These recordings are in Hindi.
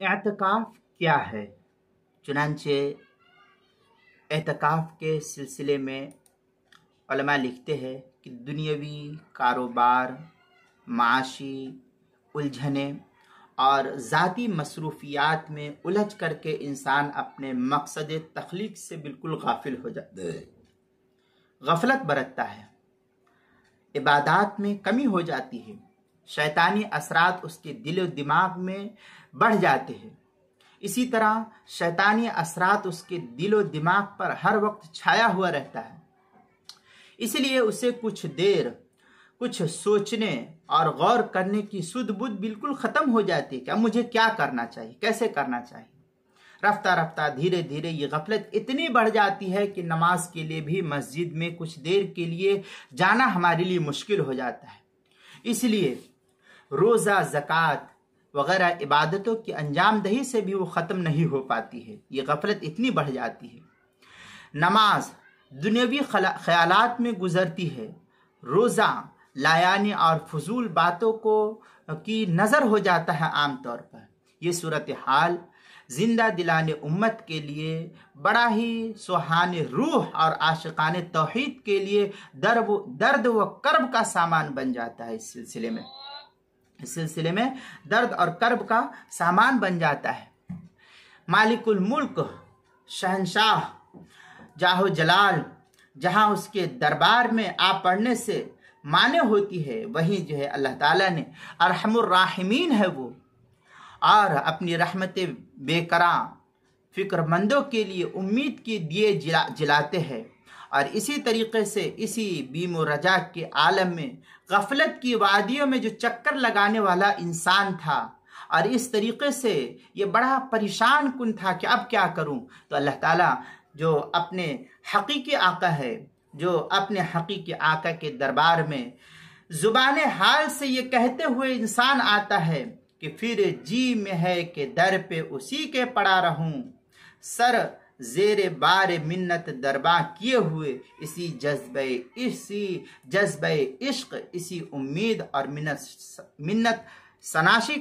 एतकाफ़ क्या है? चुनांचे एतकाफ़ के सिलसिले में उलमा लिखते हैं कि दुनियावी कारोबार, माशी उलझने और ज़ाती मसरूफियात में उलझ करके इंसान अपने मकसद तख्लीक से बिल्कुल गाफिल हो जाता है, गफलत बरतता है, इबादात में कमी हो जाती है, शैतानी असरात उसके दिल व दिमाग में बढ़ जाते हैं। इसी तरह शैतानी असरात उसके दिल व दिमाग पर हर वक्त छाया हुआ रहता है, इसलिए उसे कुछ देर कुछ सोचने और गौर करने की सुध बुध बिल्कुल ख़त्म हो जाती है कि अब मुझे क्या करना चाहिए, कैसे करना चाहिए। रफ्ता रफ्ता धीरे धीरे ये गफलत इतनी बढ़ जाती है कि नमाज के लिए भी मस्जिद में कुछ देर के लिए जाना हमारे लिए मुश्किल हो जाता है। इसलिए रोज़ा, ज़कात वगैरह इबादतों की अंजामदही से भी वो ख़त्म नहीं हो पाती है, ये गफलत इतनी बढ़ जाती है। नमाज दुनियावी ख्यालात में गुजरती है, रोज़ा लायानी और फजूल बातों को की नज़र हो जाता है आम तौर पर। ये सूरत हाल जिंदा दिलाने उम्मत के लिए बड़ा ही सुहाने रूह और आशिकाने तौहीद के लिए दर्द व कर्ब का सामान बन जाता है। इस सिलसिले में दर्द और कर्ब का सामान बन जाता है। मालिकुल मुल्क, शहंशाह जाहो जलाल, जहाँ उसके दरबार में आ पड़ने से माने होती है, वहीं जो है अल्लाह ताला ने अरहमुर राहिमीन है वो, और अपनी रहमत बेकरां फिक्रमंदों के लिए उम्मीद के दिए जलाते हैं। और इसी तरीके से इसी बीम व रजा के आलम में गफलत की वादियों में जो चक्कर लगाने वाला इंसान था और इस तरीके से ये बड़ा परेशान कुन था कि अब क्या करूं, तो अल्लाह ताला जो अपने हकीकी आका है, जो अपने हकीकी आका के दरबार में जुबान हाल से ये कहते हुए इंसान आता है कि फिर जी में है कि दर पे उसी के पड़ा रहूं, सर जेरे बार मिन्नत दरबा किए हुए, इसी जज्बे इश्क, इसी उम्मीद और मिन्नत शनासी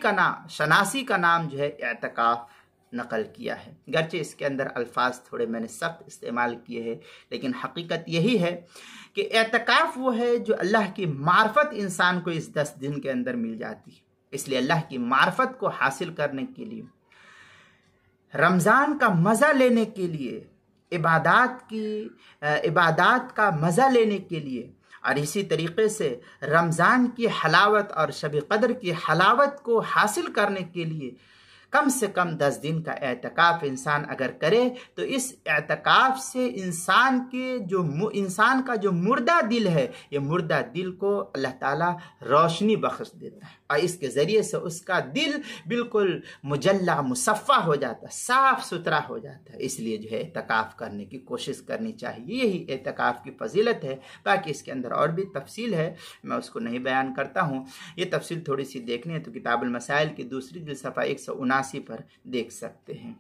का नाम जो है एतकाफ नकल किया है। गरचे इसके अंदर अल्फाज थोड़े मैंने सख्त इस्तेमाल किए हैं, लेकिन हकीकत यही है कि एतकाफ वो है जो अल्लाह की मार्फत इंसान को इस 10 दिन के अंदर मिल जाती है। इसलिए अल्लाह की मार्फत को हासिल करने के लिए, रमज़ान का मज़ा लेने के लिए, इबादात का मज़ा लेने के लिए, और इसी तरीके से रमज़ान की हलावत और शब कदर की हलावत को हासिल करने के लिए कम से कम 10 दिन का एतकाफ़ इंसान अगर करे तो इस एतकाफ़ से इंसान का जो मुर्दा दिल है, ये मुर्दा दिल को अल्लाह ताला रोशनी बख्श देता है और इसके ज़रिए से उसका दिल बिल्कुल मुजल्ला मुसफ़ा हो जाता है, साफ़ सुथरा हो जाता है। इसलिए जो है एतकाफ़ करने की कोशिश करनी चाहिए, यही एतकाफ़ की फजीलत है। बाकी इसके अंदर और भी तफसील है, मैं उसको नहीं बयान करता हूँ। ये तफसील थोड़ी सी देखनी है तो किताबुल मसाइल की दूसरी जिल्द सफ़ा 179 पर देख सकते हैं।